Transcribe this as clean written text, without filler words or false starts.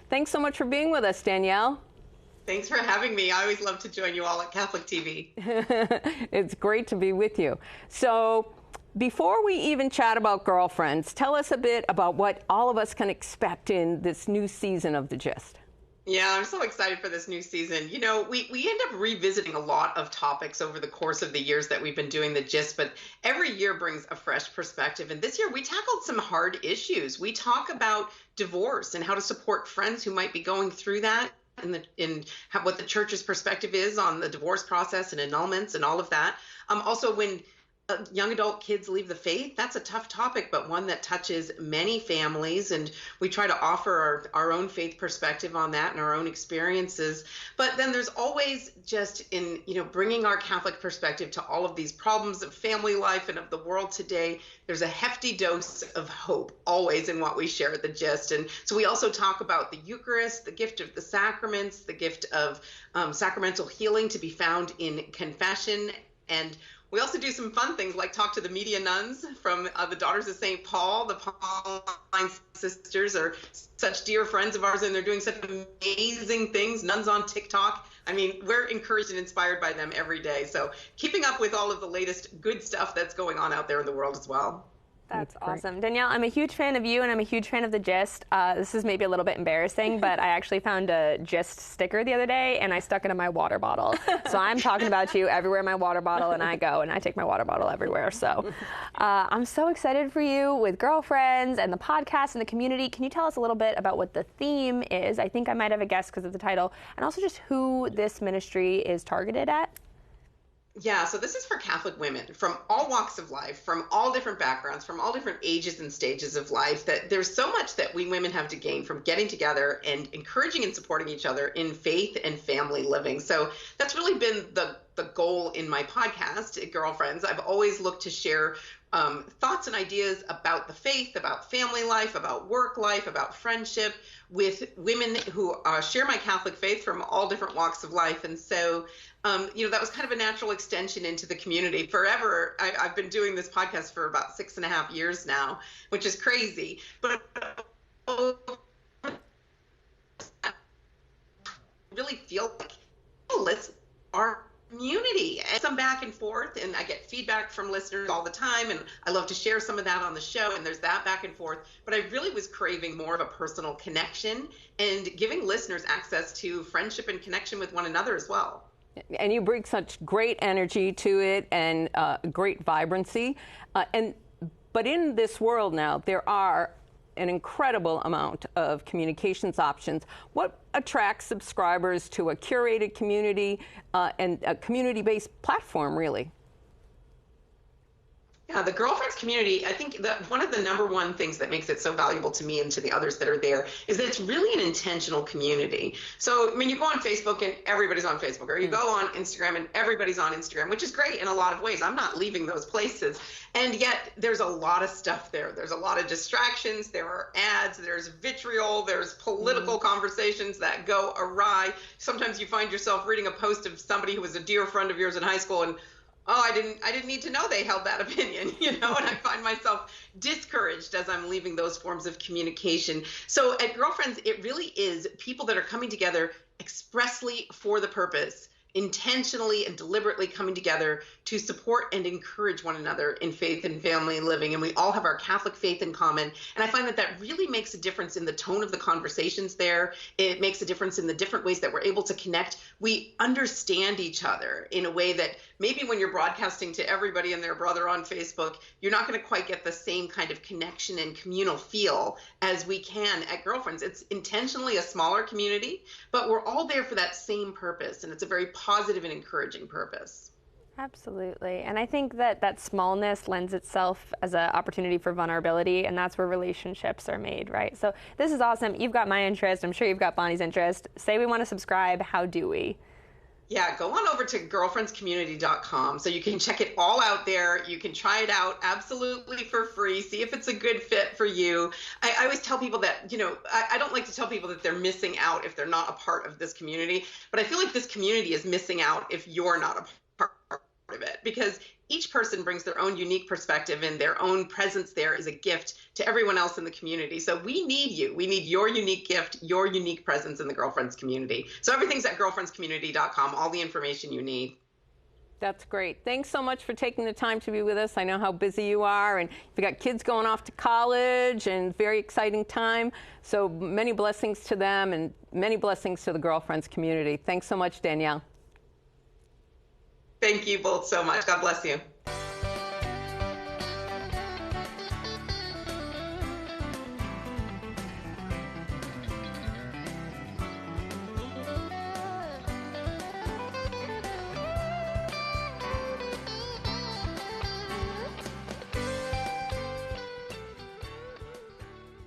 Thanks so much for being with us, Danielle. Thanks for having me. I always love to join you all at Catholic TV. It's great to be with you. So before we even chat about Girlfriends, tell us a bit about what all of us can expect in this new season of The Gist. Yeah, I'm so excited for this new season. You know, we end up revisiting a lot of topics over the course of the years that we've been doing The Gist, but every year brings a fresh perspective. And this year we tackled some hard issues. We talk about divorce and how to support friends who might be going through that, what the church's perspective is on the divorce process and annulments and all of that. Also, when young adult kids leave the faith, that's a tough topic, but one that touches many families. And we try to offer our own faith perspective on that and our own experiences. But then there's always just in, bringing our Catholic perspective to all of these problems of family life and of the world today, there's a hefty dose of hope always in what we share at The Gist. And so we also talk about the Eucharist, the gift of the sacraments, the gift of sacramental healing to be found in confession. And we also do some fun things like talk to the media nuns from the Daughters of St. Paul. The Pauline sisters are such dear friends of ours, and they're doing such amazing things. Nuns on TikTok. I mean, we're encouraged and inspired by them every day. So keeping up with all of the latest good stuff that's going on out there in the world as well. That's awesome. Danielle, I'm a huge fan of you, and I'm a huge fan of The Gist. This is maybe a little bit embarrassing, but I actually found a Gist sticker the other day, and I stuck it in my water bottle. So I'm talking about you everywhere in my water bottle, and I go, and I take my water bottle everywhere. So I'm so excited for you with Girlfriends and the podcast and the community. Can you tell us a little bit about what the theme is? I think I might have a guess because of the title, and also just who this ministry is targeted at. Yeah, so this is for Catholic women from all walks of life, from all different backgrounds, from all different ages and stages of life, that there's so much that we women have to gain from getting together and encouraging and supporting each other in faith and family living. So that's really been the goal in my podcast, Girlfriends. I've always looked to share thoughts and ideas about the faith, about family life, about work life, about friendship with women who share my Catholic faith from all different walks of life. And so that was kind of a natural extension into the community. Forever, I've been doing this podcast for about 6.5 years now, which is crazy. But I really feel like listen, our community, and some back and forth, and I get feedback from listeners all the time, and I love to share some of that on the show, and there's that back and forth. But I really was craving more of a personal connection and giving listeners access to friendship and connection with one another as well. And you bring such great energy to it and great vibrancy. But in this world now, there are an incredible amount of communications options. What attracts subscribers to a curated community and a community-based platform, really? Yeah, the Girlfriends community, I think that one of the number one things that makes it so valuable to me and to the others that are there is that it's really an intentional community. So, you go on Facebook and everybody's on Facebook, or you go on Instagram and everybody's on Instagram, which is great in a lot of ways. I'm not leaving those places. And yet there's a lot of stuff there. There's a lot of distractions. There are ads. There's vitriol. There's political conversations that go awry. Sometimes you find yourself reading a post of somebody who was a dear friend of yours in high school, and I didn't need to know they held that opinion, and I find myself discouraged as I'm leaving those forms of communication. So at Girlfriends, it really is people that are coming together expressly for the purpose, intentionally and deliberately coming together to support and encourage one another in faith and family living. And we all have our Catholic faith in common. And I find that really makes a difference in the tone of the conversations there. It makes a difference in the different ways that we're able to connect. We understand each other in a way that maybe when you're broadcasting to everybody and their brother on Facebook, you're not going to quite get the same kind of connection and communal feel as we can at Girlfriends. It's intentionally a smaller community, but we're all there for that same purpose. And it's a very positive and encouraging purpose. Absolutely. And I think that smallness lends itself as an opportunity for vulnerability, and that's where relationships are made, right? So this is awesome. You've got my interest. I'm sure you've got Bonnie's interest. Say we want to subscribe. How do we? Yeah, go on over to girlfriendscommunity.com so you can check it all out there. You can try it out absolutely for free. See if it's a good fit for you. I always tell people that, I don't like to tell people that they're missing out if they're not a part of this community, but I feel like this community is missing out if you're not a part of of it, because each person brings their own unique perspective, and their own presence there is a gift to everyone else in the community. So we need you. We need your unique gift, your unique presence in the Girlfriends community. So everything's at girlfriendscommunity.com, all the information you need. That's great. Thanks so much for taking the time to be with us. I know how busy you are, and you've got kids going off to college, and very exciting time. So many blessings to them, and many blessings to the Girlfriends community. Thanks so much, Danielle. Thank you both so much. God bless you.